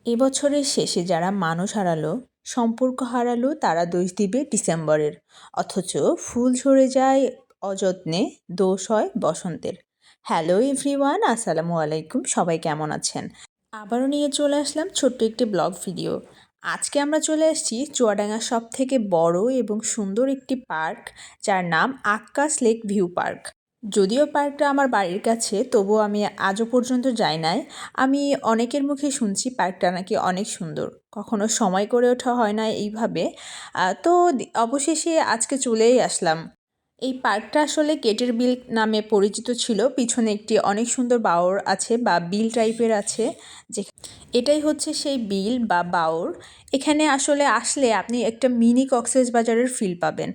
এবছরের শেষে যারা মানুষ হারালো, সম্পর্ক হারালো তারা দোষ দিবে ডিসেম্বরের। অথচ ফুল ঝরে যায় অযত্নে, দোষ হয় বসন্তের। হ্যালো এভরিওয়ান, আসসালামু আলাইকুম। সবাই কেমন আছেন? আবারও নিয়ে চলে আসলাম ছোট্ট একটি ব্লগ ভিডিও। আজকে আমরা চলে আসছি চুয়াডাঙ্গার সবথেকে বড় এবং সুন্দর একটি পার্ক, যার নাম আক্কাস লেক ভিউ পার্ক। যদিও পার্কটা আমার বাড়ির কাছে, তবুও আমি আজও পর্যন্ত যাই নাই। আমি অনেকের মুখে শুনছি পার্কটা নাকি অনেক সুন্দর, কখনো সময় করে ওঠা হয় না এইভাবে। তো অবশেষে আজকে চলেই আসলাম। এই পার্কটা আসলে কেটের বিল নামে পরিচিত ছিল। পিছনে একটি অনেক সুন্দর বাওর আছে বা বিল টাইপের আছে, যে এটাই হচ্ছে সেই বিল বা বাওর। এখানে আসলে আসলে আপনি একটা মিনি কক্সবাজারের ফিল পাবেন।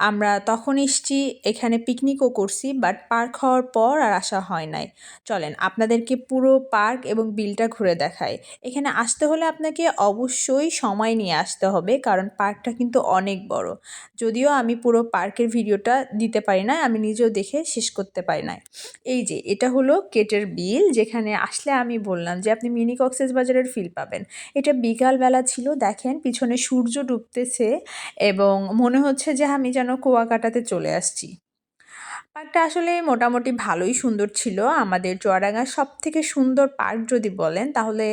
আমরা তখন এসছি, এখানে পিকনিকও করছি, বাট পার্ক হওয়ার পর আর আসা হয় নাই। চলেন আপনাদেরকে পুরো পার্ক এবং বিলটা ঘুরে দেখাই। এখানে আসতে হলে আপনাকে অবশ্যই সময় নিয়ে আসতে হবে, কারণ পার্কটা কিন্তু অনেক বড়। যদিও আমি পুরো পার্কের ভিডিওটা দিতে পারি না, আমি নিজেও দেখে শেষ করতে পারি না। এই যে এটা হলো কেটের বিল, যেখানে আসলে আমি বললাম যে আপনি মিনি কক্সবাজারের ফিল পাবেন। এটা বিকালবেলা ছিল, দেখেন পিছনে সূর্য ডুবতেছে এবং মনে হচ্ছে যে আমি যেন কুয়াকাটাতে চলে আসছি। পার্কটা আসলে মোটামুটি ভালোই সুন্দর ছিল। আমাদের চুয়াডাঙ্গার সবথেকে সুন্দর পার্ক যদি বলেন, তাহলে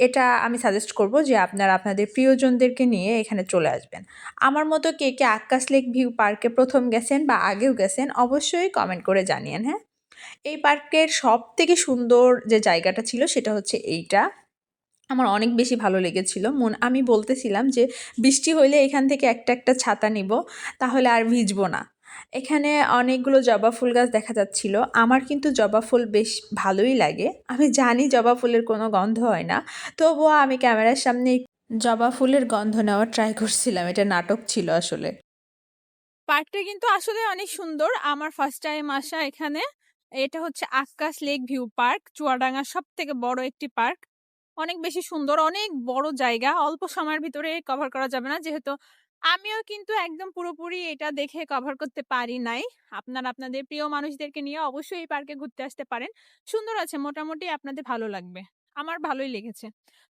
এটা আমি সাজেস্ট করব যে আপনারা আপনাদের প্রিয়জনদেরকে নিয়ে এখানে চলে আসবেন। আমার মতো কে কে আক্কাস লেক ভিউ পার্কে প্রথম গেছেন বা আগেও গেছেন, অবশ্যই কমেন্ট করে জানিয়েন। হ্যাঁ, এই পার্কের সবথেকে সুন্দর যে জায়গাটা ছিল সেটা হচ্ছে এইটা। আমার অনেক বেশি ভালো লেগেছিল। আমি বলতেছিলাম যে বৃষ্টি হইলে এখান থেকে একটা একটা ছাতা নিব, তাহলে আর ভিজবো না। এখানে অনেকগুলো জবা ফুল গাছ দেখা যাচ্ছিল। আমার কিন্তু জবা ফুল বেশ ভালোই লাগে। আমি জানি জবা ফুলের কোনো গন্ধ হয় না, তবুও আমি ক্যামেরার সামনে জবা ফুলের গন্ধ নেওয়ার ট্রাই করছিলাম। এটা নাটক ছিল আসলে। পার্কটা কিন্তু আসলে অনেক সুন্দর। আমার ফার্স্ট টাইম আসা এখানে। এটা হচ্ছে আক্কাস লেক ভিউ পার্ক, চুয়াডাঙ্গার সব থেকে বড় একটি পার্ক। অনেক বেশি সুন্দর, অনেক বড় জায়গা। অল্প সময়ের ভিতরে কভার করা যাবে না, যেহেতু আমিও কিন্তু একদম পুরোপুরি এটা দেখে কভার করতে পারি নাই। আপনারা আপনাদের প্রিয় মানুষদেরকে নিয়ে অবশ্যই এই পার্কে ঘুরতে আসতে পারেন। সুন্দর আছে, মোটামুটি আপনাদের ভালো লাগবে। আমার ভালোই লেগেছে।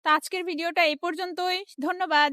তো আজকের ভিডিওটা এই পর্যন্তই। ধন্যবাদ।